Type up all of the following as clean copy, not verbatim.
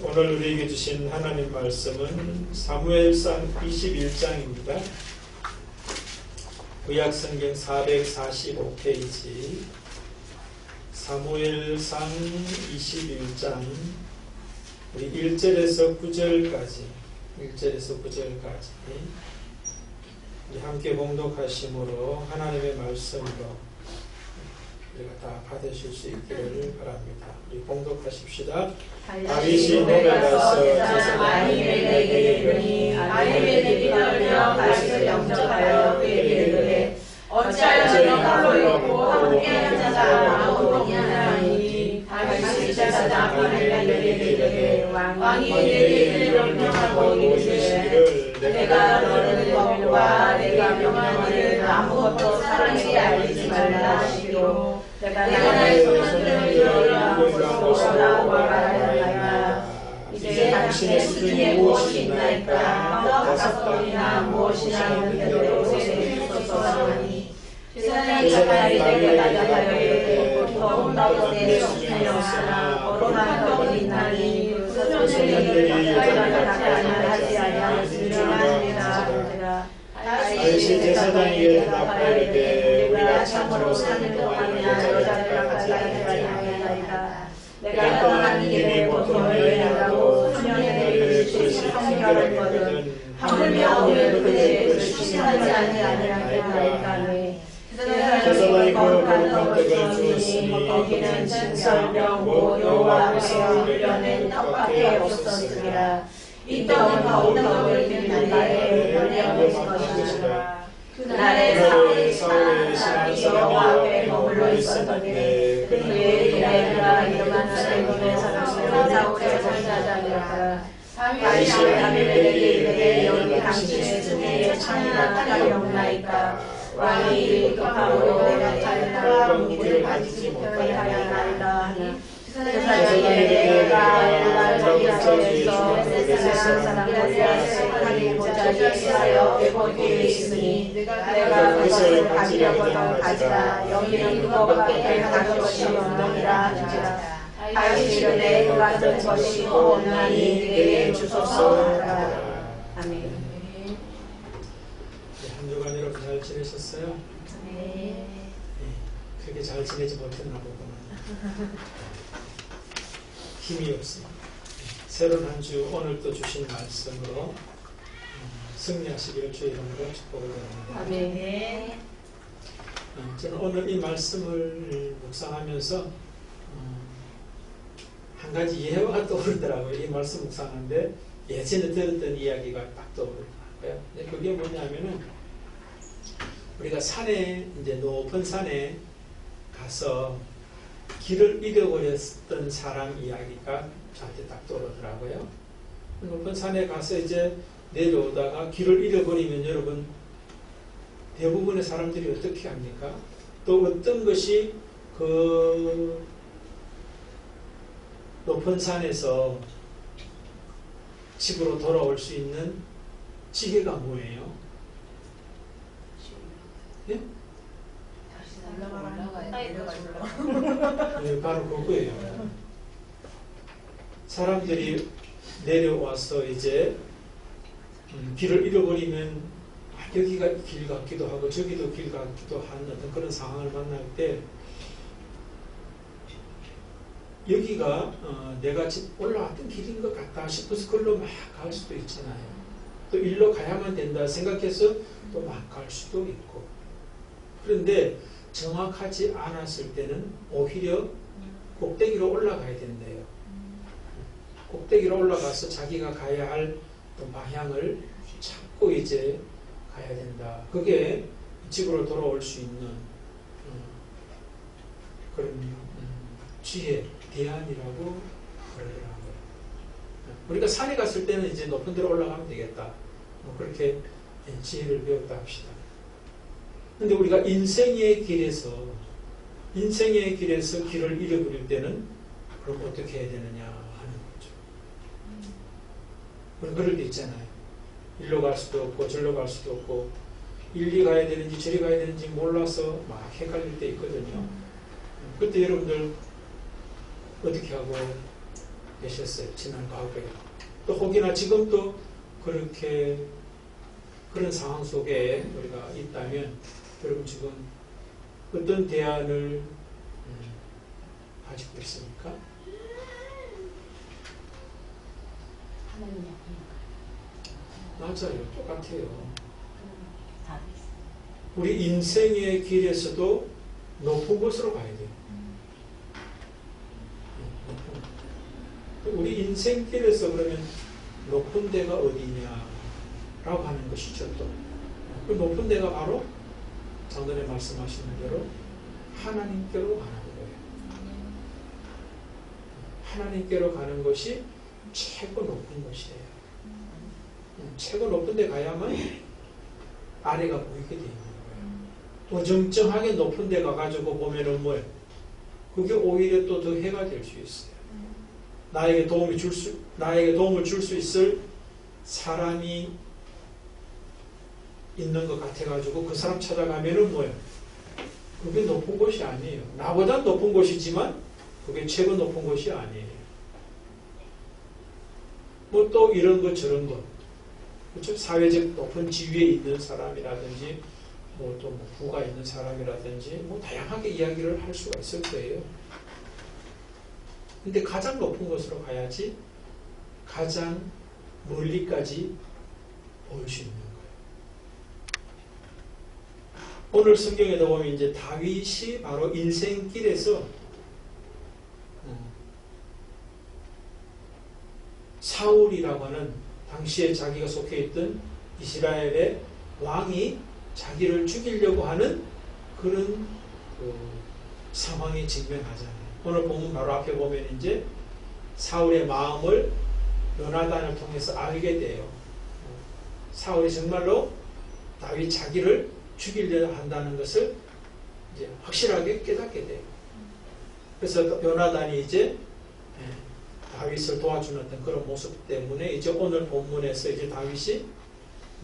오늘 우리에게 주신 하나님 말씀은 사무엘상 21장입니다. 구약성경 445페이지 사무엘상 21장 우리 1절에서 9절까지 우리 함께 봉독하심으로 하나님의 말씀으로 우리가 다 받으실 수 있기를 바랍니다. 우리 봉독하십시다. 다윗이 노래하서 아히멜렉에게 이르니 아히멜렉이 떨려 다윗을 영접하여 그에게 이르되 어찌하여 너가 홀로 있고 함께하는 자가 아무도 없느냐니 다윗이 제사장 아히멜렉에게 이르되 왕이 내게 이르기를 명하고 이르시되 내가 너를 법과 내가 명한 일을 아무것도 사람에게 알리지 말라 하시기로 내가 나의 손을 들으라 보소라 말하였나이다. 이제 당신의 수준이 무엇이 있나이까 다섯 번이나 무엇이나 있는데도 세우소서 하니 제사장이 내게 대답하여 이르되 더군다도 내 수준이 없으나 거룩한 덕이 있나니 그 소년들이 여자를 하지 아니하였으리라. 다윗이 제사장에게 대답하여 이르되 우리가 참으로 사는 동안이나 여자를 낳지 아니하였나이다. 내가 떠난 길에 보통을 얘기하고 소년에게 그릇이 성결했거든 하물며 오늘 그들의 그릇이 신하지 아니하였나이까. 제사장이 거룩한 떡을 주었으니 거기는 진설병 곧 여호와 앞에서 흘려낸 떡밖에 없었으리라. 이 떡은 더욱 떡을 듣는 날에 열려올 것이라. 그날에 사울의 여호와 앞에 머물러 있었는데 그의 이라이가 이름한 세겜의 사람으로 사울의 전사자니라. 다윗이 아히멜렉에게 이르되 여기 당신의 수내에 창이나 칼이 없나이까. 왕이 급함으로 내가 자유와 무기를 가지지 못하게 하였나이다 하니 제사장이 내가 엘랄 저기에서 셋 사람들의 생각하기 보자기하여 에봇기에 있으니 내가 그것을 가지려거든 가지라. 여기는 그것밖에 가질 것이 없느니라 하니라. 다윗이 이르되 그 같은 것이 또 없나니 내게 주소서 하라. 아멘. 한 주간 여러분 잘 지내셨어요? 네. 그렇게 잘 지내지 못했나 보구나. 힘이 없어. 새로운 한 주 오늘 또 주신 말씀으로 승리하시기를 주의 이름으로 축복을 드립니다. 아멘. 저는 오늘 이 말씀을 묵상하면서 한 가지 예화가 떠오르더라고요. 이 말씀 묵상하는데 예전에 들었던 이야기가 딱 떠오르더라고요. 그게 뭐냐면은 우리가 산에 이제 높은 산에 가서 길을 잃어버렸던 사람 이야기가 저한테 딱 떠오르더라고요. 높은 산에 가서 이제 내려오다가 길을 잃어버리면 여러분 대부분의 사람들이 어떻게 합니까? 또 어떤 것이 그 높은 산에서 집으로 돌아올 수 있는 지혜가 뭐예요? 예? 네, 바로 그거예요. 사람들이 내려와서 이제 길을 잃어버리면 여기가 길 같기도 하고 저기도 길 같기도 한 어떤 그런 상황을 만날 때 여기가 내가 올라왔던 길인 것 같다 싶어서 그걸로 막 갈 수도 있잖아요. 또 일로 가야만 된다 생각해서 또 막 갈 수도 있고. 그런데 정확하지 않았을 때는 오히려 꼭대기로 올라가야 된대요. 꼭대기로 올라가서 자기가 가야 할 또 방향을 찾고 이제 가야 된다. 그게 집으로 돌아올 수 있는 그런 지혜, 대안이라고 그러더라고요. 우리가 산에 갔을 때는 이제 높은 데로 올라가면 되겠다. 뭐 그렇게 지혜를 배웠다 합시다. 근데 우리가 인생의 길에서 길을 잃어버릴 때는 그럼 어떻게 해야 되느냐 하는 거죠. 그럴 때 있잖아요. 일로 갈 수도 없고 절로 갈 수도 없고 일리 가야 되는지 저리 가야 되는지 몰라서 막 헷갈릴 때 있거든요. 그때 여러분들 어떻게 하고 계셨어요. 지난 과거에. 또 혹여나 지금도 그렇게 그런 상황 속에 우리가 있다면 여러분 지금 어떤 대안을 가지고 있습니까? 하나님 맞아요. 똑같아요. 다 우리 인생의 길에서도 높은 곳으로 가야 돼요. 우리 인생길에서 그러면 높은 데가 어디냐라고 하는 것이죠. 또 그 높은 데가 바로 장전에 말씀하시는 대로 하나님께로 가는 거예요. 하나님께로 가는 것이 최고 높은 것이에요. 최고 높은 데 가야만 아래가 보이게 되는 거예요. 어정쩡하게 높은 데 가가지고 보면은 뭐예요? 그게 오히려 또 더 해가 될 수 있어요. 나에게 도움을 줄 수 있을 사람이 있는 것 같아가지고 그 사람 찾아가면은 뭐예요? 그게 높은 곳이 아니에요. 나보다 높은 곳이지만 그게 최고 높은 곳이 아니에요. 뭐 또 이런 것 저런 것, 그렇죠? 사회적 높은 지위에 있는 사람이라든지 뭐 또 뭐 부가 있는 사람이라든지 뭐 다양하게 이야기를 할 수가 있을 거예요. 근데 가장 높은 곳으로 가야지 가장 멀리까지 볼 수 있는 거예요. 오늘 성경에도 보면 이제 다윗이 바로 인생길에서 사울이라고 하는 당시에 자기가 속해 있던 이스라엘의 왕이 자기를 죽이려고 하는 그런 상황에 직면하잖아요. 오늘 본문 바로 앞에 보면 이제 사울의 마음을 요나단을 통해서 알게 돼요. 사울이 정말로 다윗 자기를 죽이려 한다는 것을 이제 확실하게 깨닫게 돼요. 그래서 요나단이 이제 다윗을 도와주는 어떤 그런 모습 때문에 이제 오늘 본문에서 이제 다윗이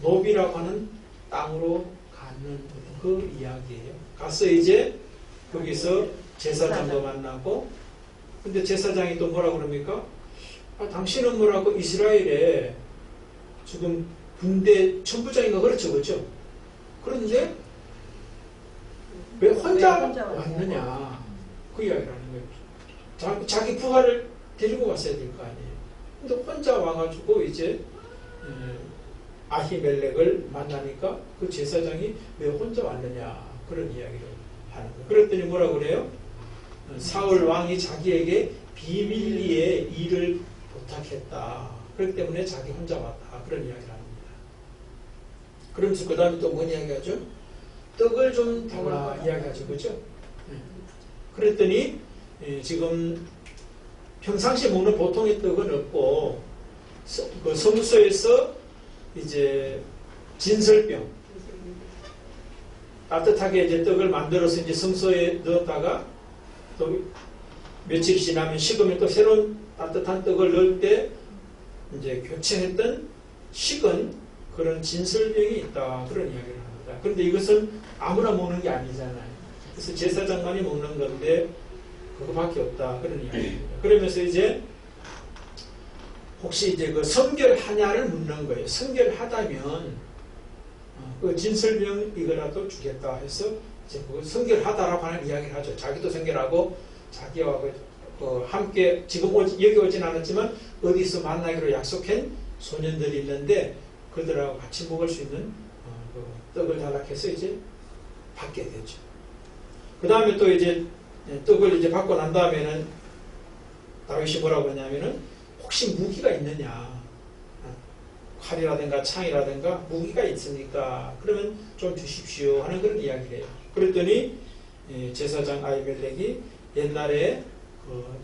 노비라고 하는 땅으로 가는 그 이야기예요. 가서 이제 거기서 제사장도 만나고, 근데 제사장이 또 뭐라 그럽니까? 당신은 뭐라고 이스라엘에 지금 군대 천부장인가 그렇죠, 그렇죠? 그런데 왜 혼자 왔느냐? 그 이야기를 하는 거예요. 자기 부하를 데리고 왔어야 될 거 아니에요. 근데 혼자 와가지고 이제 아히멜렉을 만나니까 그 제사장이 왜 혼자 왔느냐 그런 이야기를 하는 거예요. 그랬더니 뭐라 그래요? 사울 왕이 자기에게 비밀리에 일을 부탁했다. 그렇기 때문에 자기 혼자 왔다. 그런 이야기를 합니다. 그러면서 그 다음에 또 뭔 이야기하죠? 떡을 좀 달라 이야기하죠. 그렇죠? 그랬더니 지금 평상시에 먹는 보통의 떡은 없고 그 성소에서 이제 진설병 따뜻하게 이제 떡을 만들어서 이제 성소에 넣었다가 또 며칠 지나면 식으면 또 새로운 따뜻한 떡을 넣을 때 이제 교체했던 식은 그런 진설병이 있다. 그런 이야기를 합니다. 그런데 이것은 아무나 먹는 게 아니잖아요. 그래서 제사장만이 먹는 건데 그거밖에 없다. 그런 이야기입니다. 그러면서 이제 혹시 이제 그 성결하냐를 묻는 거예요. 성결하다면 그 진설병 이거라도 주겠다 해서 이제 그 성결하다라고 하는 이야기를 하죠. 자기도 성결하고 자기와 함께 지금 여기 오진 않았지만 어디서 만나기로 약속한 소년들이 있는데 그들하고 같이 먹을 수 있는 그 떡을 달라해서 이제 받게 되죠. 그 다음에 또 이제 떡을 이제 받고 난 다음에는 다윗이 뭐라고 하냐면은 혹시 무기가 있느냐, 칼이라든가 창이라든가 무기가 있습니까? 그러면 좀 주십시오 하는 그런 이야기를 해요. 그랬더니 제사장 아히멜렉이 옛날에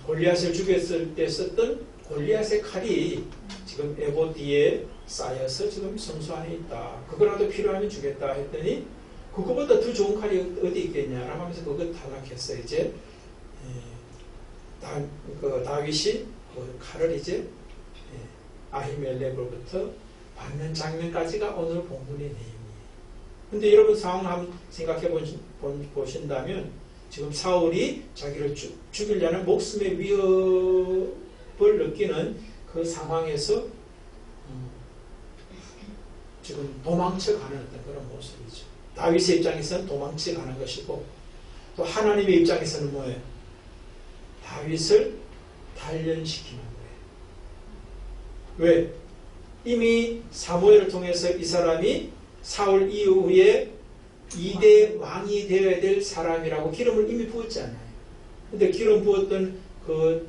골리앗을 죽였을 때 썼던 골리앗의 칼이 지금 에봇 뒤에 쌓여서 지금 성소 안에 있다. 그거라도 필요하면 주겠다 했더니 그거보다 더 좋은 칼이 어디 있겠냐라고 하면서 그거 탈락했어요. 이제 다윗이 그 칼을 이제 아히멜렉으로부터 받는 장면까지가 오늘 본문의 내용이에요. 근데 여러분 상황을 한번 생각해 보신다면 지금 사울이 자기를 죽이려는 목숨의 위협을 느끼는 그 상황에서 지금 도망쳐가는 어떤 그런 모습이죠. 다윗의 입장에서는 도망쳐가는 것이고 또 하나님의 입장에서는 뭐예요? 다윗을 단련시키는 거예요. 왜? 이미 사무엘을 통해서 이 사람이 사울 이후에 2대 왕이 되어야 될 사람이라고 기름을 이미 부었잖아요. 근데 기름 부었던 그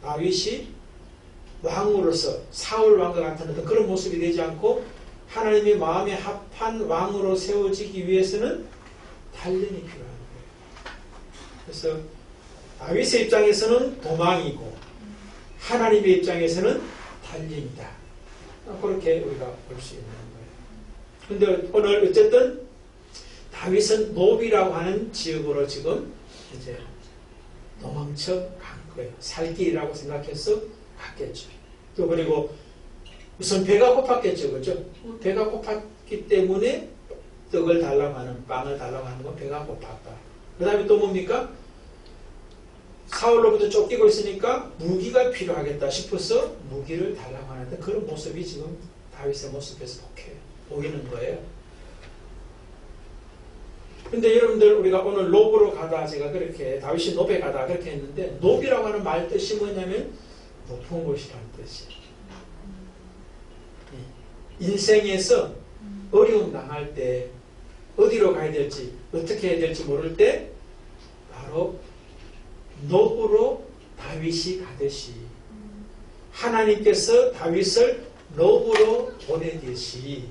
다윗이 왕으로서 사울 왕과 같은 어떤 그런 모습이 되지 않고 하나님의 마음에 합한 왕으로 세워지기 위해서는 단련이 필요한 거예요. 그래서 다윗의 입장에서는 도망이고 하나님의 입장에서는 단련이다. 그렇게 우리가 볼 수 있는 거예요. 근데 오늘 어쨌든 다윗은 노비라고 하는 지역으로 지금 이제 도망쳐 간 거예요. 살 길이라고 생각해서 갔겠죠. 또 그리고 우선 배가 고팠겠죠. 그렇죠? 배가 고팠기 때문에 떡을 달라고 하는, 빵을 달라고 하는 건 배가 고팠다. 그 다음에 또 뭡니까? 사울로부터 쫓기고 있으니까 무기가 필요하겠다 싶어서 무기를 달라고 하는 그런 모습이 지금 다윗의 모습에서 보이는 거예요. 근데 여러분들 우리가 오늘 노브로 가다 제가 그렇게 다윗이 노베 가다 그렇게 했는데 노비라고 하는 말 뜻이 뭐냐면 높은 곳이라는 뜻이에요. 인생에서 어려움 당할 때 어디로 가야 될지 어떻게 해야 될지 모를 때 바로 노브로 다윗이 가듯이 하나님께서 다윗을 노브로 보내듯이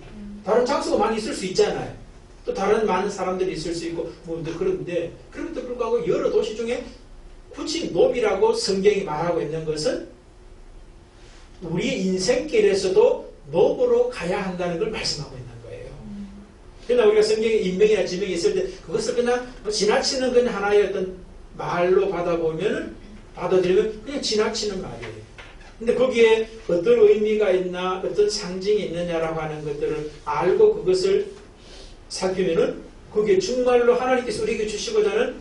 다른 장소가 많이 있을 수 있잖아요. 또 다른 많은 사람들이 있을 수 있고 그런데 그럼에도 불구하고 여러 도시 중에 굳이 노비라고 성경이 말하고 있는 것은 우리 인생길에서도 노브로 가야 한다는 걸 말씀하고 있는 거예요. 그러나 우리가 성경에 인명이나 지명이 있을 때 그것을 그냥 지나치는 그냥 하나의 어떤 말로 받아들이면 그냥 지나치는 말이에요. 근데 거기에 어떤 의미가 있나 어떤 상징이 있느냐라고 하는 것들을 알고 그것을 살피면은 그게 정말로 하나님께서 우리에게 주시고자 하는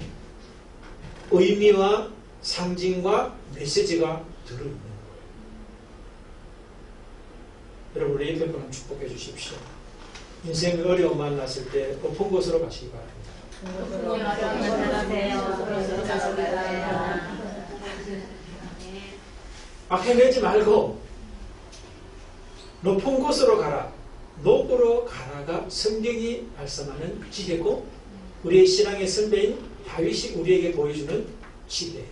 의미와 상징과 메시지가 들어있는 거예요. 여러분 우리 옆에 분을 축복해 주십시오. 인생의 어려움 만났을 때 높은 곳으로 가시기 바랍니다. 헤매지 말고 높은 곳으로 가라. 노브로 가라가 성경이 말씀하는 지대고 우리의 신앙의 선배인 다윗이 우리에게 보여주는 지대.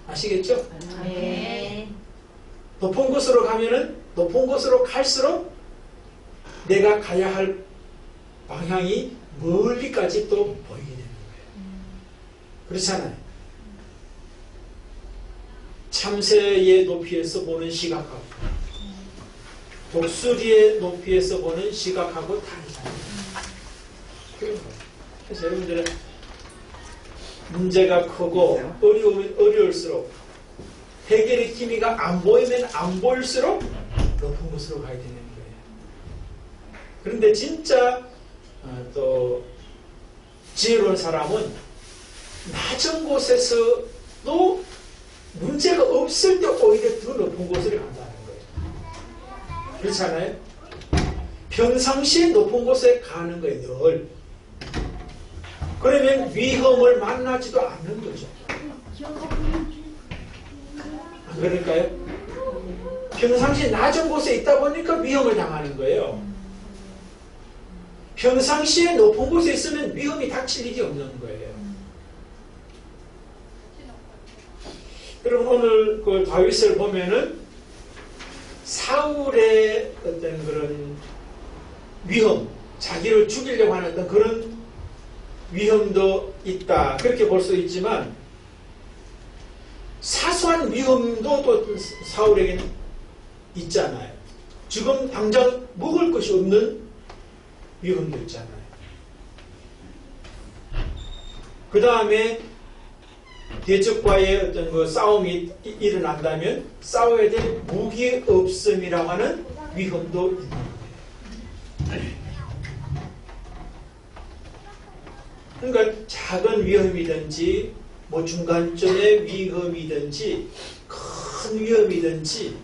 아시겠죠? 네. 높은 곳으로 가면은 높은 곳으로 갈수록 내가 가야 할 방향이 멀리까지 또 보이게 되는 거예요. 그렇잖아요. 참새의 높이에서 보는 시각하고 독수리의 높이에서 보는 시각하고 다르잖아요. 그런 거예요. 그래서 여러분들은 문제가 크고 어려우면 어려울수록 해결의 기미가 안 보이면 안 보일수록 높은 곳으로 가야 되는 거예요. 그런데 진짜 또 지혜로운 사람은 낮은 곳에서도 문제가 없을 때 오히려 더 높은 곳으로 간다는 거예요. 그렇잖아요? 평상시에 높은 곳에 가는 거예요. 늘. 그러면 위험을 만나지도 않는 거죠. 안 그럴까요? 평상시에 낮은 곳에 있다 보니까 위험을 당하는 거예요. 평상시에 높은 곳에 있으면 위험이 닥칠 일이 없는 거예요. 여러분 오늘 그 다윗을 보면은 사울의 어떤 그런 위험, 자기를 죽이려고 하는 어떤 그런 위험도 있다. 그렇게 볼 수 있지만 사소한 위험도 또 사울에게는 있잖아요. 지금 당장 먹을 것이 없는 위험도 있잖아요. 그 다음에 대적과의 어떤 그 싸움이 일어난다면 싸워야 될 무기 없음이라고 하는 위험도 있는 거예요. 그러니까 작은 위험이든지 뭐 중간쯤의 위험이든지 큰 위험이든지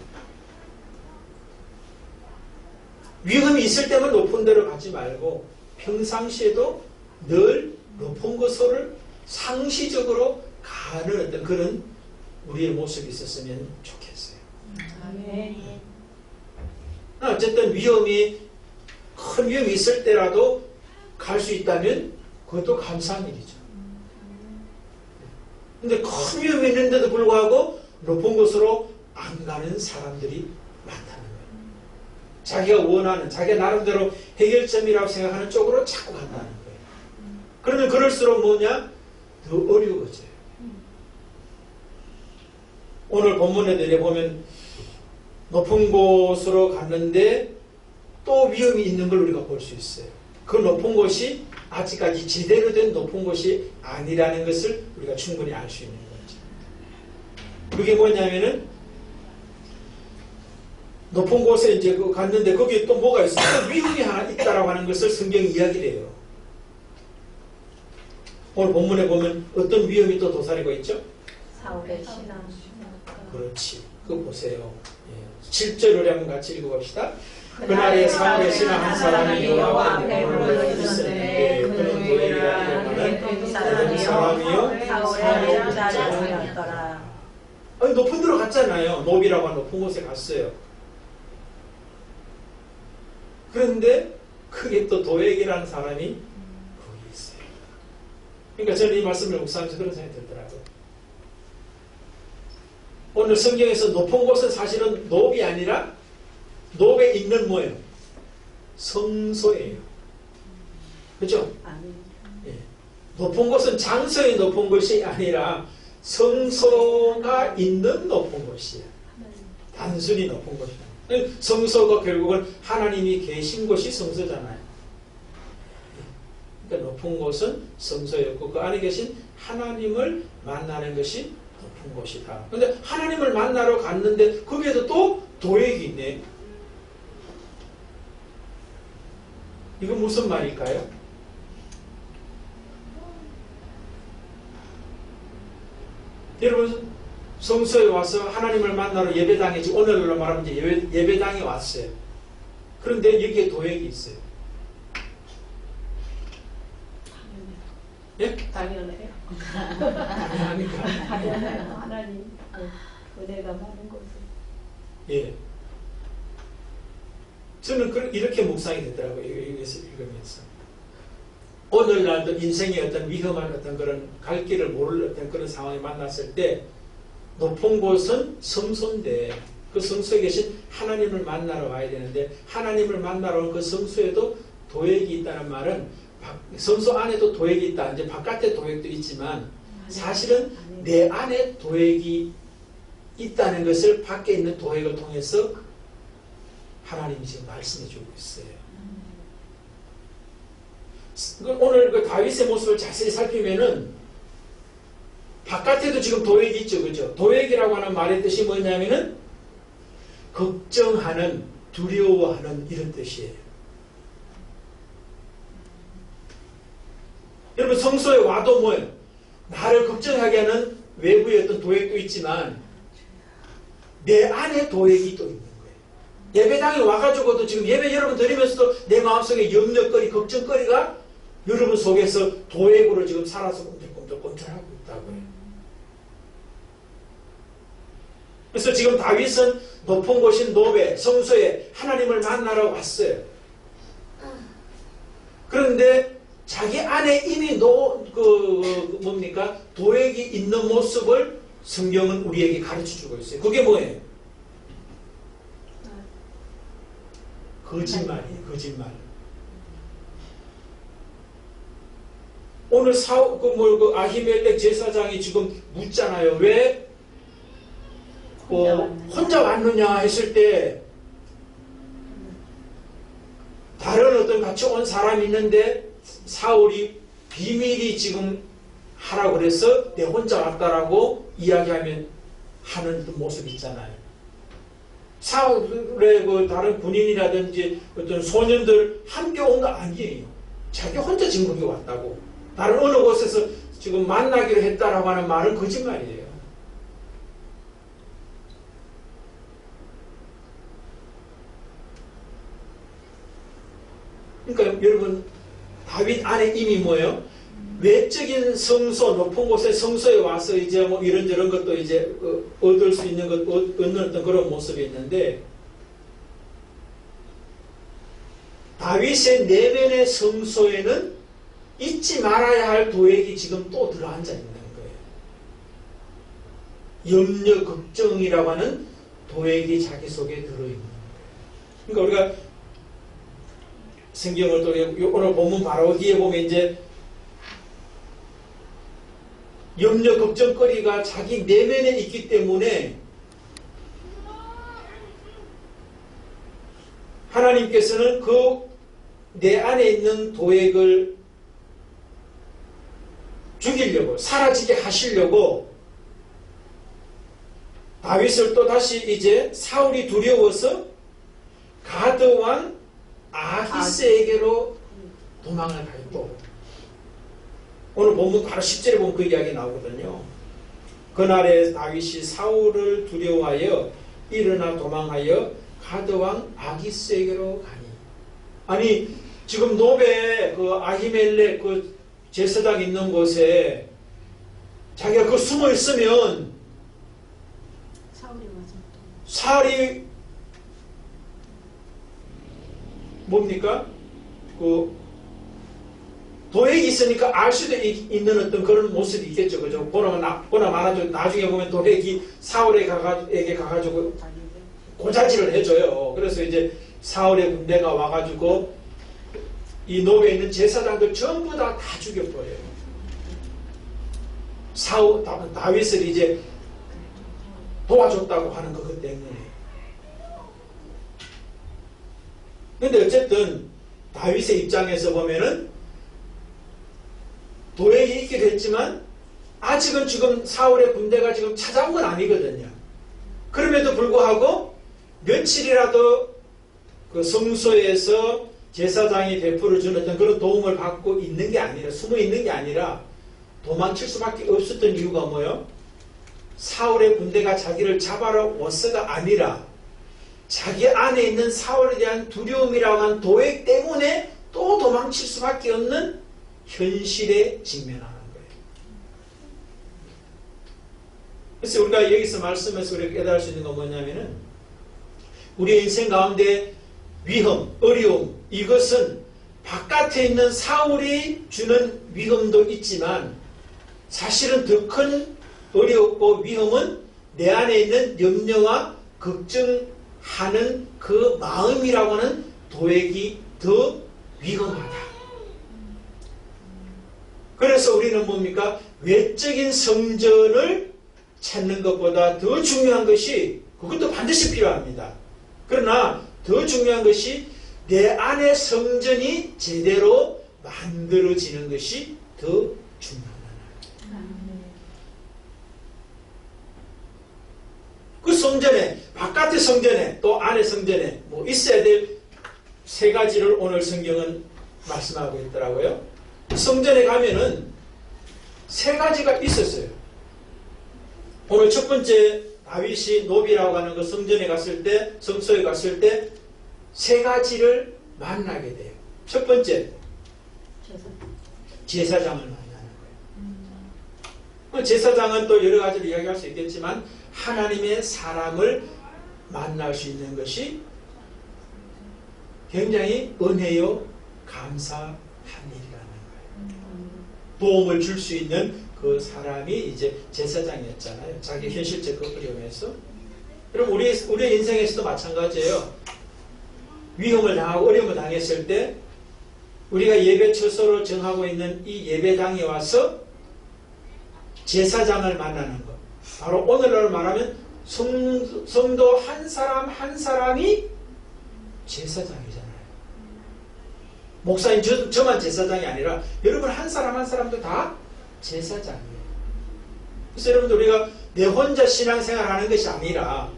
위험이 있을 때만 높은 데로 가지 말고 평상시에도 늘 높은 곳을 상시적으로 가는 어떤 그런 우리의 모습이 있었으면 좋겠어요. 아멘. 어쨌든 큰 위험이 있을 때라도 갈 수 있다면 그것도 감사한 일이죠. 근데 큰 위험이 있는데도 불구하고 높은 곳으로 안 가는 사람들이 많다는 거예요. 자기가 원하는, 자기가 나름대로 해결점이라고 생각하는 쪽으로 자꾸 간다는 거예요. 그러면 그럴수록 뭐냐? 더 어려워져요. 오늘 본문에 내려보면 높은 곳으로 갔는데 또 위험이 있는 걸 우리가 볼 수 있어요. 그 높은 곳이 아직까지 제대로 된 높은 곳이 아니라는 것을 우리가 충분히 알 수 있는 거죠. 그게 뭐냐면은 높은 곳에 이제 갔는데 거기에 또 뭐가 있어요? 또 위험이 하나 있다라고 하는 것을 성경이 이야기를 해요. 오늘 본문에 보면 어떤 위험이 또 도사리고 있죠? 사울의 신앙. 그렇지. 그거 보세요. 7절을 한번 같이 읽어봅시다. 그날에 사울의 신하 한 사람이 여호와 앞에 홀로 있었는데 그는 노엘이라 이름하는 사람이요 사울의 자녀였더라. 아니 높은 데로 갔잖아요. 노비라고 하는 높은 곳에 갔어요. 그런데 그게 또 도액이라는 사람이 거기 있어요. 그러니까 저는 이 말씀을 묵상하면서 그런 생각이 들더라고요. 오늘 성경에서 높은 곳은 사실은 노비 아니라 노베에 있는 뭐예요? 성소예요. 그렇죠? 예. 높은 곳은 장소의 높은 곳이 아니라 성소가 있는 높은 곳이에요. 단순히 높은 곳이에요. 성소가 결국은 하나님이 계신 곳이 성소잖아요. 그러니까 높은 곳은 성소였고 그 안에 계신 하나님을 만나는 것이 높은 곳이다. 그런데 하나님을 만나러 갔는데 거기에도 또 도액이 있네. 이건 무슨 말일까요? 여러분 성소에 와서 하나님을 만나러 예배당에 지금 오늘날로 말하면 이제 예배당에 왔어요. 그런데 여기에 도액이 있어요. 예? 당연해요. 당연합니까? 당연해요. 하나님 은혜가 많은 곳에. 예. 저는 이렇게 묵상이 되더라고요. 이것을 읽으면서. 오늘날도 인생의 어떤 위험한 어떤 그런 갈 길을 모를 어떤 그런 상황에 만났을 때 높은 곳은 성소인데 그 성소에 계신 하나님을 만나러 와야 되는데 하나님을 만나러 온 그 성소에도 도액이 있다는 말은 성소 안에도 도액이 있다. 이제 바깥에 도액도 있지만 사실은 내 안에 도액이 있다는 것을 밖에 있는 도액을 통해서 하나님이 지금 말씀해 주고 있어요. 오늘 그 다윗의 모습을 자세히 살피면은 바깥에도 지금 도액이 있죠. 그죠? 도액이라고 하는 말의 뜻이 뭐냐면은 걱정하는, 두려워하는 이런 뜻이에요. 여러분 성소에 와도 뭐예요? 나를 걱정하게 하는 외부의 어떤 도액도 있지만 내 안에 도액이 또 있는 거예요. 예배당에 와가지고도 지금 예배 여러분 드리면서도 내 마음속에 염려거리, 걱정거리가 여러분 속에서 도액으로 지금 살아서 꿈틀꿈틀하고 있다고요. 그래서 지금 다윗은 높은 곳인 노베, 성소에 하나님을 만나러 왔어요. 그런데 자기 안에 이미 도액이 있는 모습을 성경은 우리에게 가르쳐주고 있어요. 그게 뭐예요? 거짓말이에요. 거짓말. 오늘 아히멜렉 제사장이 지금 묻잖아요. 왜 혼자 왔느냐 했을 때 다른 어떤 같이 온 사람이 있는데 사울이 비밀이 지금 하라고 그래서 내 혼자 왔다라고 이야기하면 하는 그 모습이 있잖아요. 사울의 다른 군인이라든지 어떤 소년들 함께 온 거 아니에요. 자기 혼자 지금 거기 왔다고. 다른 어느 곳에서 지금 만나기로 했다라고 하는 말은 거짓말이에요. 그러니까 여러분 다윗 안에 이미 뭐예요? 외적인 성소, 높은 곳의 성소에 와서 이제 뭐 이런저런 것도 이제 얻을 수 있는 것, 얻는 어떤 그런 모습이 있는데, 다윗의 내면의 성소에는 잊지 말아야 할 도액이 지금 또 들어앉아 있는 거예요. 염려, 걱정이라고 하는 도액이 자기 속에 들어있는 거예요. 그러니까 우리가 성경을 또 오늘 본문 바로 뒤에 보면 이제 염려, 걱정거리가 자기 내면에 있기 때문에 하나님께서는 그 내 안에 있는 도액을 죽이려고, 사라지게 하시려고 다윗을 또 다시 이제 사울이 두려워서 가드 왕 아히스에게로 도망을 가요. 오늘 본문 바로 10절에 보면 그 이야기 나오거든요. 그날에 다윗이 사울을 두려워하여 일어나 도망하여 가드 왕 아히스에게로 가니. 아니 지금 노베 그 아히멜렉 그 제사장 있는 곳에 자기가 그 숨어 있으면 사울이 뭡니까? 그 도액이 있으니까 알 수도 있는 어떤 그런 모습이 있겠죠. 그죠? 보나 마나 나중에 보면 도액이 사울에게 가가지고 고자질을 해줘요. 그래서 이제 사울의 군대가 와가지고 이 노베에 있는 제사장들 전부 다 죽여버려요. 다윗을 이제 도와줬다고 하는 것 때문에. 근데 어쨌든 다윗의 입장에서 보면은 도액이 있기도 했지만 아직은 지금 사울의 군대가 지금 찾아온 건 아니거든요. 그럼에도 불구하고 며칠이라도 그 성소에서 제사장이 베풀어 주는 어떤 그런 도움을 받고 있는 게 아니라, 숨어 있는 게 아니라 도망칠 수밖에 없었던 이유가 뭐예요? 사울의 군대가 자기를 잡아러 왔어가 아니라 자기 안에 있는 사울에 대한 두려움이라고 하는 도액 때문에 또 도망칠 수밖에 없는 현실에 직면하는 거예요. 그래서 우리가 여기서 말씀에서 우리가 깨달을 수 있는 건 뭐냐면은 우리의 인생 가운데 위험, 어려움, 이것은 바깥에 있는 사울이 주는 위험도 있지만 사실은 더 큰 어렵고 위험은 내 안에 있는 염려와 걱정하는 그 마음이라고 하는 도액이 더 위험하다. 그래서 우리는 뭡니까? 외적인 성전을 찾는 것보다 더 중요한 것이, 그것도 반드시 필요합니다. 그러나 더 중요한 것이 내 안의 성전이 제대로 만들어지는 것이 더 중요하다. 그 성전에, 바깥의 성전에 또 안의 성전에 뭐 있어야 될 세 가지를 오늘 성경은 말씀하고 있더라고요. 성전에 가면은 세 가지가 있었어요. 오늘 첫 번째 다윗이 노비라고 하는 그 성전에 갔을 때, 성소에 갔을 때 세 가지를 만나게 돼요. 첫 번째, 제사장을 만나는 거예요. 제사장은 또 여러 가지로 이야기할 수 있겠지만 하나님의 사람을 만날 수 있는 것이 굉장히 은혜요 감사한 일이라는 거예요. 도움을 줄 수 있는 그 사람이 이제 제사장이었잖아요. 자기 현실적 어려움에서. 그럼 우리의 인생에서도 마찬가지예요. 위험을 당하고 어려움을 당했을 때 우리가 예배 처소로 정하고 있는 이 예배당에 와서 제사장을 만나는 것. 바로 오늘날 말하면 성도 한 사람 한 사람이 제사장이잖아요. 목사님 저만 제사장이 아니라 여러분 한 사람 한 사람도 다 제사장이에요. 그래서 여러분들 우리가 내 혼자 신앙생활하는 것이 아니라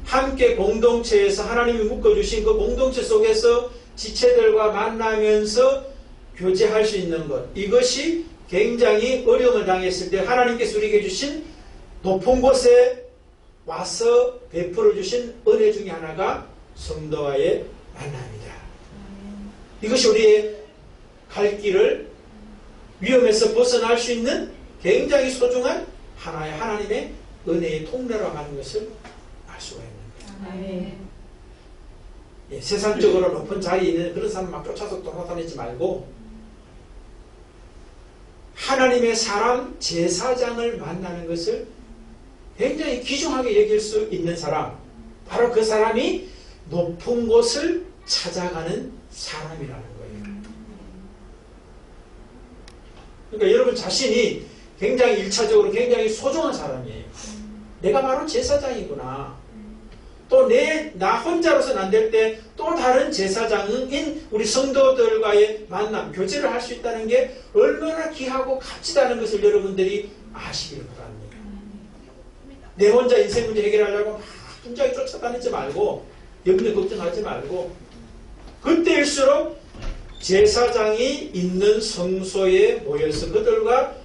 함께 공동체에서 하나님이 묶어주신 그 공동체 속에서 지체들과 만나면서 교제할 수 있는 것, 이것이 굉장히 어려움을 당했을 때 하나님께서 우리에게 주신 높은 곳에 와서 베풀어 주신 은혜 중에 하나가 성도와의 만남이다. 이것이 우리의 갈 길을 위험에서 벗어날 수 있는 굉장히 소중한 하나의 하나님의 은혜의 통로라고 하는 것을 알 수가 있는 거예요. 아멘. 예, 세상적으로 높은 자리에 있는 그런 사람 막 쫓아서 돌아다니지 말고 하나님의 사람 제사장을 만나는 것을 굉장히 귀중하게 여길 수 있는 사람, 바로 그 사람이 높은 곳을 찾아가는 사람이라는 거예요. 그러니까 여러분 자신이 굉장히 1차적으로 굉장히 소중한 사람이에요. 내가 바로 제사장이구나. 또 나 혼자로서는 안 될 때 또 다른 제사장인 우리 성도들과의 만남, 교제를 할 수 있다는 게 얼마나 귀하고 값지다는 것을 여러분들이 아시기를 바랍니다. 내 혼자 인생 문제 해결하려고 막 분장히 쫓아다니지 말고 염려 걱정하지 말고 그때일수록 제사장이 있는 성소에 모여서 그들과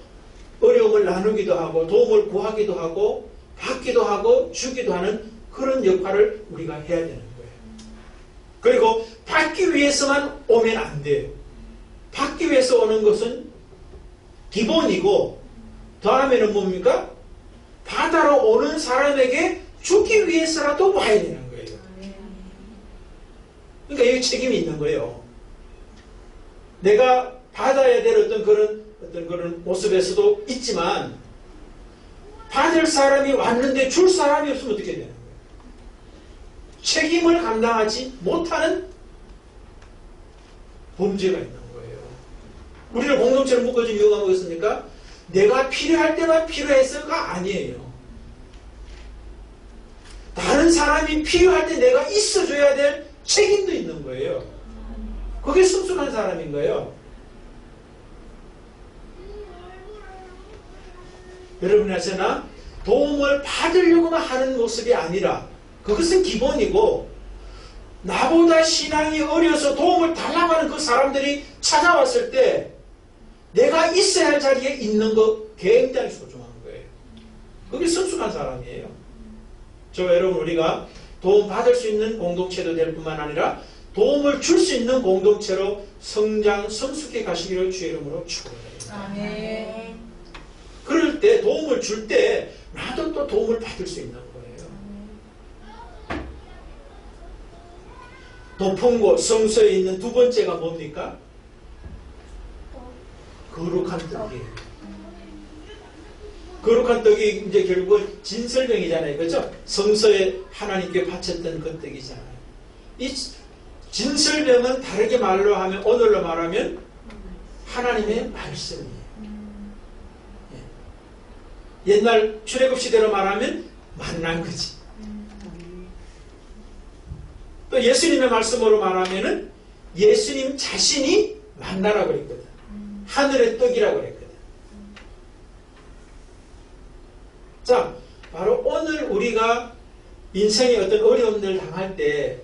어려움을 나누기도 하고 도움을 구하기도 하고 받기도 하고 주기도 하는 그런 역할을 우리가 해야 되는 거예요. 그리고 받기 위해서만 오면 안 돼요. 받기 위해서 오는 것은 기본이고 다음에는 뭡니까? 받아러 오는 사람에게 주기 위해서라도 와야 되는 거예요. 그러니까 여기 책임이 있는 거예요. 내가 받아야 될 어떤 그런 모습에서도 있지만 받을 사람이 왔는데 줄 사람이 없으면 어떻게 되는 거예요? 책임을 감당하지 못하는 범죄가 있는 거예요. 우리를 공동체로 묶어준 이유가 뭐였습니까? 내가 필요할 때만 필요해서가 아니에요. 다른 사람이 필요할 때 내가 있어줘야 될 책임도 있는 거예요. 그게 순수한 사람인 거예요. 여러분에서나 도움을 받으려고만 하는 모습이 아니라 그것은 기본이고 나보다 신앙이 어려서 도움을 달라고 하는 그 사람들이 찾아왔을 때 내가 있어야 할 자리에 있는 거 굉장히 소중한 거예요. 그게 순수한 사람이에요. 저 여러분 우리가 도움 받을 수 있는 공동체도 될 뿐만 아니라 도움을 줄 수 있는 공동체로 성장 성숙해 가시기를 주의 이름으로 축원합니다. 아멘. 그럴 때 도움을 줄 때 나도 또 도움을 받을 수 있는 거예요. 높은 곳 성소에 있는 두 번째가 뭡니까? 거룩한 떡이에요. 거룩한 떡이 이제 결국은 진설병이잖아요. 그렇죠? 성소에 하나님께 바쳤던 그 떡이잖아요. 이 진설병은 다르게 말로 하면 오늘로 말하면 하나님의 말씀이에요. 옛날 출애굽 시대로 말하면 만난 거지. 또 예수님의 말씀으로 말하면은 예수님 자신이 만나라고 그랬거든. 하늘의 떡이라고 그랬거든. 자, 바로 오늘 우리가 인생의 어떤 어려움을 당할 때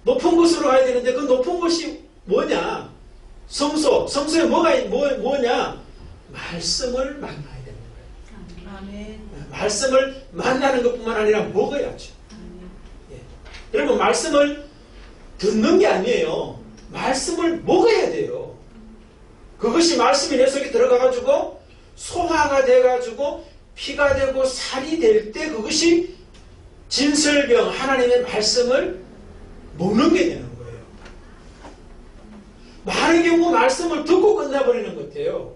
높은 곳으로 가야 되는데 그 높은 곳이 뭐냐? 성소에 뭐냐? 말씀을 만나야 되는 거예요. 아멘. 말씀을 만나는 것뿐만 아니라 먹어야죠. 예. 여러분 말씀을 듣는 게 아니에요. 말씀을 먹어야 돼요. 그것이 말씀이 내 속에 들어가가지고 소화가 돼가지고 피가 되고 살이 될 때 그것이 진설병 하나님의 말씀을 먹는 게 되는 거예요. 많은 경우 말씀을 듣고 끝나버리는 것 같아요.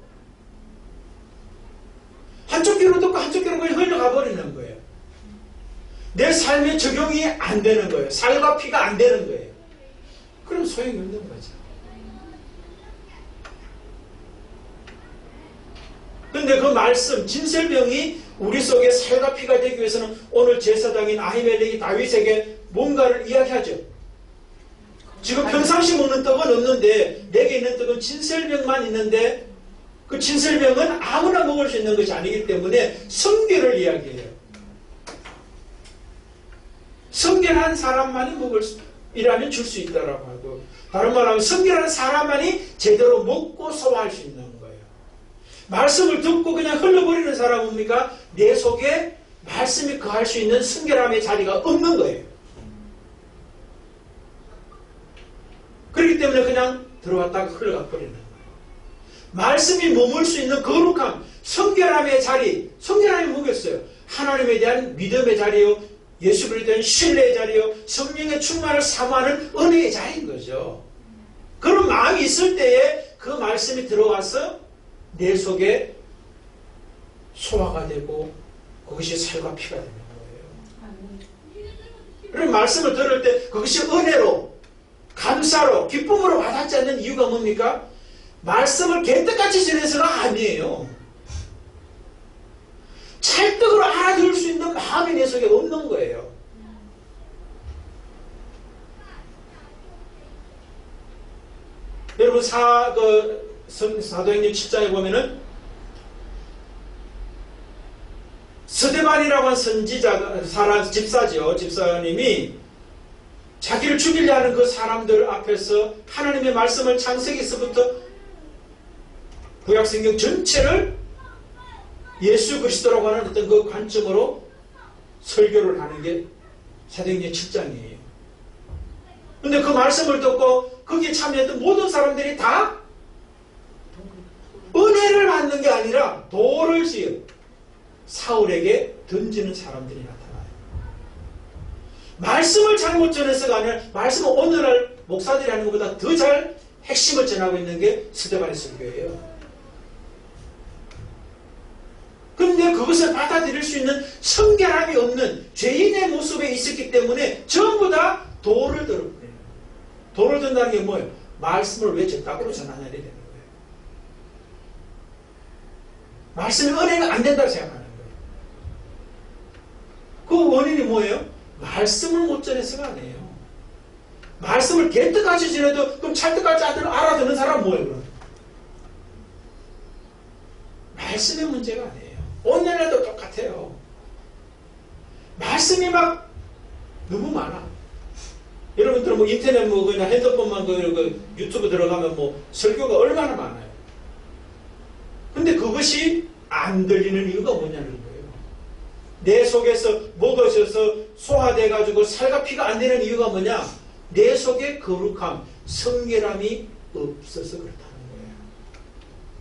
한쪽 귀로 듣고 한쪽 귀로 그냥 흘러가 버리는 거예요. 내 삶에 적용이 안 되는 거예요. 살과 피가 안 되는 거예요. 그럼 소용이 없는 거죠. 근데 그 말씀, 진설병이 우리 속에 살과 피가 되기 위해서는 오늘 제사장인 아히멜렉이 다윗에게 뭔가를 이야기하죠. 지금 평상시 먹는 떡은 없는데 내게 있는 떡은 진설병만 있는데 그 진설병은 아무나 먹을 수 있는 것이 아니기 때문에 성결을 이야기해요. 성결한 사람만이 먹을 이라면 줄 수 있다라고 하고, 다른 말로 하면 성결한 사람만이 제대로 먹고 소화할 수 있는 거예요. 말씀을 듣고 그냥 흘러버리는 사람은 뭡니까? 내 속에 말씀이 거할 수 있는 성결함의 자리가 없는 거예요. 그렇기 때문에 그냥 들어왔다가 흘러가 버리는 거예요. 말씀이 머물 수 있는 거룩함, 성결함의 자리, 성결함이 뭐겠어요? 하나님에 대한 믿음의 자리요, 예수 그리스도에 대한 신뢰의 자리요, 성령의 충만을 사모하는 은혜의 자리인 거죠. 그런 마음이 있을 때에 그 말씀이 들어와서 내 속에 소화가 되고 그것이 살과 피가 되는 거예요. 그런 말씀을 들을 때 그것이 은혜로, 감사로, 기쁨으로 와닿지 않는 이유가 뭡니까? 말씀을 개떡같이 지내서가 아니에요. 찰떡으로 알아들을 수 있는 마음이 내 속에 없는 거예요. 여러분 사도행전 7장에 보면은 스데반이라고 한 선지자, 집사지요. 집사님이 자기를 죽이려 하는 그 사람들 앞에서 하나님의 말씀을 창세기서부터 구약성경 전체를 예수 그리스도라고 하는 어떤 그 관점으로 설교를 하는 게 사도행전 7장이에요. 근데 그 말씀을 듣고 거기에 참여했던 모든 사람들이 다 은혜를 받는 게 아니라 돌을 지어 사울에게 던지는 사람들이 나타나요. 말씀을 잘못 전해서가 아니라 말씀을 오늘날 목사들이 하는 것보다 더 잘 핵심을 전하고 있는 게 스데반의 설교예요. 그런데 그것을 받아들일 수 있는 성결함이 없는 죄인의 모습에 있었기 때문에 전부 다 돌을 들어버려요. 돌을 든다는 게 뭐예요? 말씀을 왜 적당으로 전하느냐 되는 거예요. 말씀이 은혜가 안 된다고 생각하는 거예요. 그 원인이 뭐예요? 말씀을 못 전해서가 아니에요. 말씀을 개떡같이 지내도 그럼 찰떡같이 알아듣는 사람은 뭐예요? 그럼? 말씀의 문제가 아니에요. 오늘날도 똑같아요. 말씀이 막 너무 많아. 여러분들 뭐 인터넷 뭐 그냥 핸드폰만 그 유튜브 들어가면 뭐 설교가 얼마나 많아요. 근데 그것이 안 들리는 이유가 뭐냐는 거예요. 내 속에서 먹어져서 소화돼 가지고 살과 피가 안 되는 이유가 뭐냐? 내 속에 거룩함, 성결함이 없어서 그렇다는 거예요.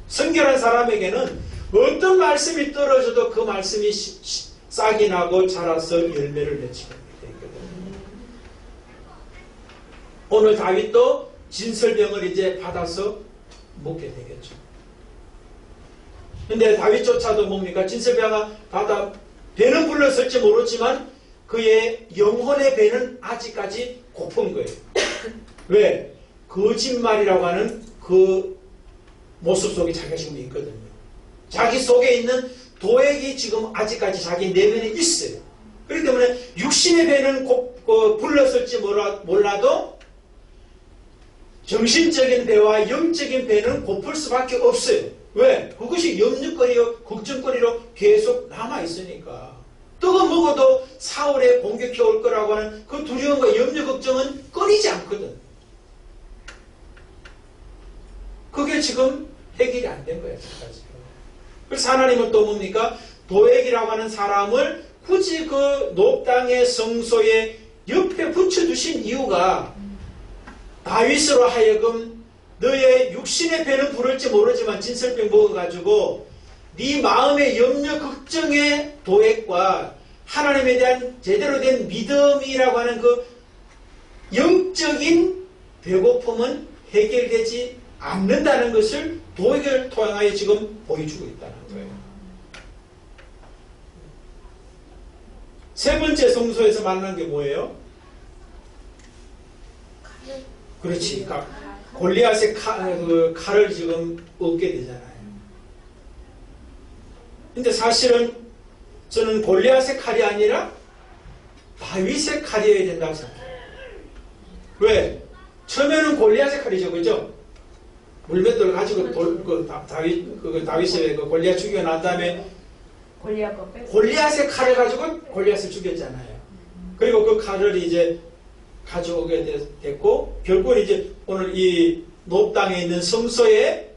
성결한 사람에게는 어떤 말씀이 떨어져도 그 말씀이 싹이 나고 자라서 열매를 맺히게 되거든요. 오늘 다윗도 진설병을 이제 받아서 먹게 되겠죠. 근데 다윗조차도 뭡니까? 진설병을 받아 배는 불렀을지 모르지만 그의 영혼의 배는 아직까지 고픈 거예요. 왜? 거짓말이라고 하는 그 모습 속에 자기가 지금 있거든요. 자기 속에 있는 도액이 지금 아직까지 자기 내면에 있어요. 그렇기 때문에 육신의 배는 불렀을지 몰라도 정신적인 배와 영적인 배는 고플 수밖에 없어요. 왜? 그것이 염려거리요, 걱정거리로 계속 남아있으니까. 떡을 먹어도 사울에 공격해 올 거라고 하는 그 두려움과 염려, 걱정은 끊이지 않거든. 그게 지금 해결이 안 된 거예요. 그래서 하나님은 또 뭡니까? 도액이라고 하는 사람을 굳이 그 높당의 성소에 옆에 붙여두신 이유가 다윗으로 하여금 너의 육신의 배는 부를지 모르지만 진설병 먹어가지고 네 마음의 염려, 걱정의 도액과 하나님에 대한 제대로 된 믿음이라고 하는 그 영적인 배고픔은 해결되지 않는다는 것을 도액을 통하여 지금 보여주고 있다는 거예요. 세 번째 성소에서 만난 게 뭐예요? 그렇지. 골리앗의 칼을 지금 얻게 되잖아요. 근데 사실은 저는 골리앗의 칼이 아니라 다윗의 칼이어야 된다고 생각해요. 왜? 처음에는 골리앗의 칼이죠. 그죠? 물맷돌을 가지고 다윗의 골리앗 죽이고 난 다음에 골리앗의 칼을 가지고 골리앗을 죽였잖아요. 그리고 그 칼을 이제 가져오게 됐고 결국은 이제 오늘 이 놉 땅에 있는 성소에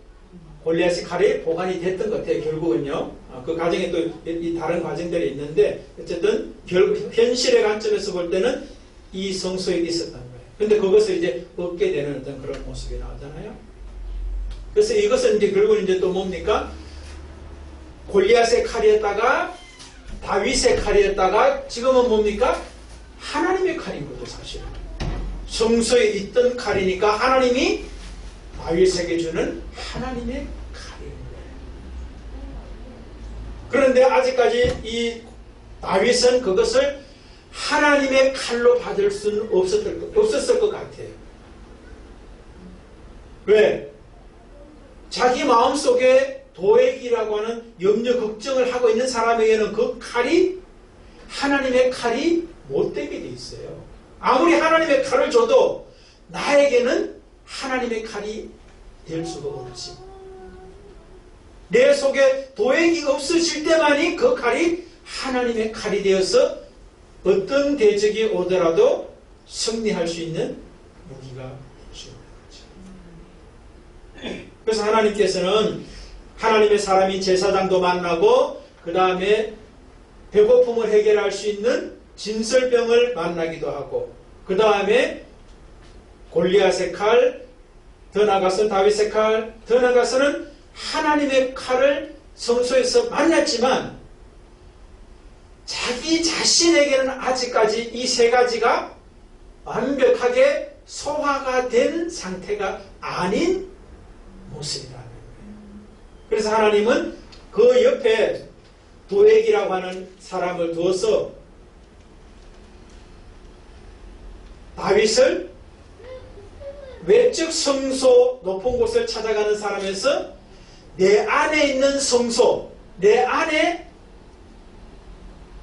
골리앗의 칼이 보관이 됐던 것 같아요. 결국은요. 그 과정에 또 이 다른 과정들이 있는데 어쨌든 현실의 관점에서 볼 때는 이 성소에 있었던 거예요. 근데 그것을 이제 얻게 되는 어떤 그런 모습이 나오잖아요. 그래서 이것은 이제 결국은 이제 또 뭡니까? 골리앗의 칼이었다가 다윗의 칼이었다가 지금은 뭡니까? 하나님의 칼인 거죠, 사실은. 성소에 있던 칼이니까 하나님이 다윗에게 주는 하나님의 칼인 거예요. 그런데 아직까지 이 다윗은 그것을 하나님의 칼로 받을 수는 없었을 것 같아요. 왜? 자기 마음속에 도액이라고 하는 염려 걱정을 하고 있는 사람에게는 그 칼이 하나님의 칼이 못되게 돼 있어요. 아무리 하나님의 칼을 줘도 나에게는 하나님의 칼이 될 수가 없지. 내 속에 도액이 없어질 때만이 그 칼이 하나님의 칼이 되어서 어떤 대적이 오더라도 승리할 수 있는 무기가 될 수 있는 거죠. 그래서 하나님께서는 하나님의 사람이 제사장도 만나고 그 다음에 배고픔을 해결할 수 있는 진설병을 만나기도 하고 그 다음에 골리앗의 칼, 더 나아가서는 다윗의 칼, 더 나아가서는 하나님의 칼을 성소에서 만났지만 자기 자신에게는 아직까지 이 세 가지가 완벽하게 소화가 된 상태가 아닌 모습이라는 거예요. 그래서 하나님은 그 옆에 도액이라고 하는 사람을 두어서 다윗을 외적 성소 높은 곳을 찾아가는 사람에서 내 안에 있는 성소, 내 안에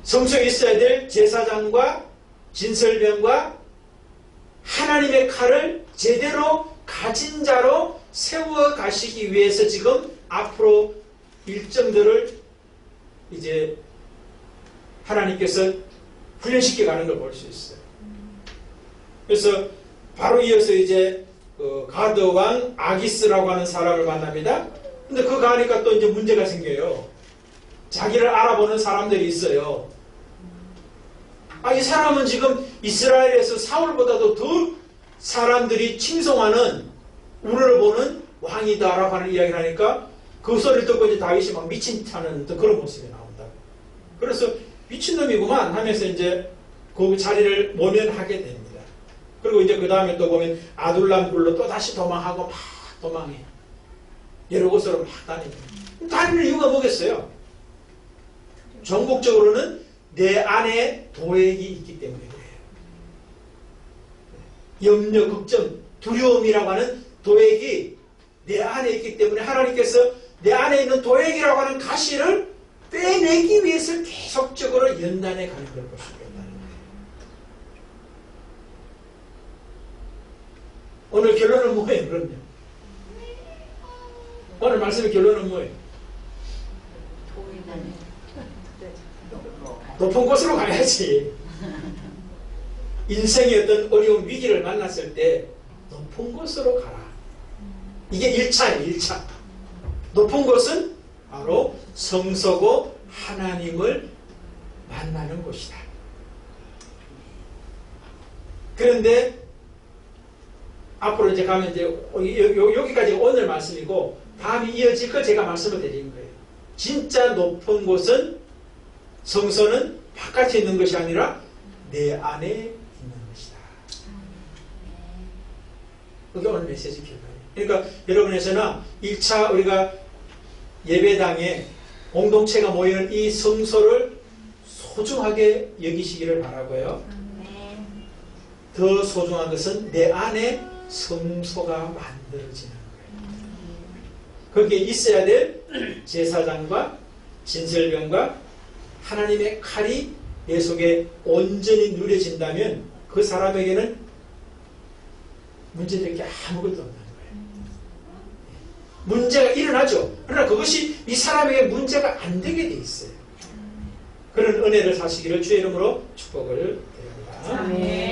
성소에 있어야 될 제사장과 진설병과 하나님의 칼을 제대로 가진 자로 세워 가시기 위해서 지금 앞으로 일정들을 이제 하나님께서 훈련시켜 가는 걸 볼 수 있어요. 그래서 바로 이어서 이제 그 가드 왕 아기스라고 하는 사람을 만납니다. 근데 그거 가니까 또 이제 문제가 생겨요. 자기를 알아보는 사람들이 있어요. 이 사람은 지금 이스라엘에서 사울보다도 더 사람들이 칭송하는 우러러보는 왕이다라고 하는 이야기를 하니까 그 소리를 듣고 이제 다윗이 막 미친 듯하는 그런 모습이 나온다. 그래서 미친놈이구만 하면서 이제 그 자리를 모면하게 됩니다. 그리고 이제 그 다음에 또 보면 아둘람 굴로 또 다시 도망하고 막 도망해. 여러 곳으로 막 다닙니다. 다니는 이유가 뭐겠어요? 전국적으로는 내 안에 도액이 있기 때문에 그래요. 염려, 걱정, 두려움이라고 하는 도액이 내 안에 있기 때문에 하나님께서 내 안에 있는 도액이라고 하는 가시를 빼내기 위해서 계속적으로 연단해 가는 걸 볼 수 있다는 거예요. 오늘 결론은 뭐예요? 그럼요. 오늘 말씀의 결론은 뭐예요? 높은 곳으로 가야지. 인생의 어떤 어려운 위기를 만났을 때 높은 곳으로 가라. 이게 1차예요. 1차. 높은 곳은 바로 성소고 하나님을 만나는 곳이다. 그런데 앞으로 이제 가면 이제 여기까지 오늘 말씀이고 다음이 이어질 걸 제가 말씀을 드리는 거예요. 진짜 높은 곳은 성소는 바깥에 있는 것이 아니라 내 안에 있는 것이다. 그게 오늘 메시지 결과예요. 그러니까 여러분에서는 1차 우리가 예배당에 공동체가 모이는 이 성소를 소중하게 여기시기를 바라고요. 더 소중한 것은 내 안에 성소가 만들어지는 거예요. 거기에 있어야 될 제사장과 진설병과 하나님의 칼이 내 속에 온전히 누려진다면 그 사람에게는 문제될 게 아무것도 없는 거예요. 문제가 일어나죠. 그러나 그것이 이 사람에게 문제가 안 되게 돼 있어요. 그런 은혜를 사시기를 주의 이름으로 축복을 드립니다. 아멘.